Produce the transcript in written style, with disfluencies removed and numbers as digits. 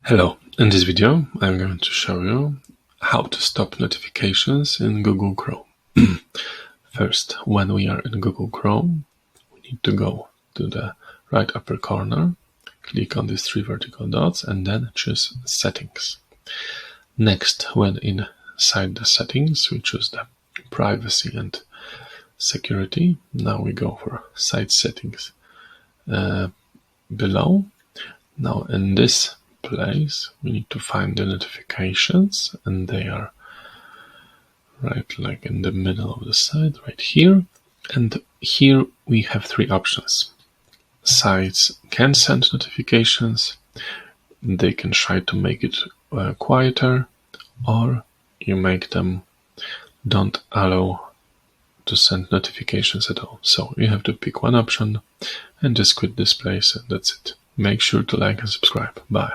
Hello, in this video I'm going to show you how to stop notifications in Google Chrome. First, when we are in Google Chrome, we need to go to the right upper corner, click on these three vertical dots and then choose Settings. Next, when inside the settings, we choose the Privacy and Security. Now we go for Site Settings below. Now in this place we need to find the notifications, and they are right like in the middle of the site right here. And here we have three options. Sites can send notifications, they can try to make it quieter, or you make them don't allow to send notifications at all. So you have to pick one option and just quit this place, and that's it. Make sure to like and subscribe. Bye.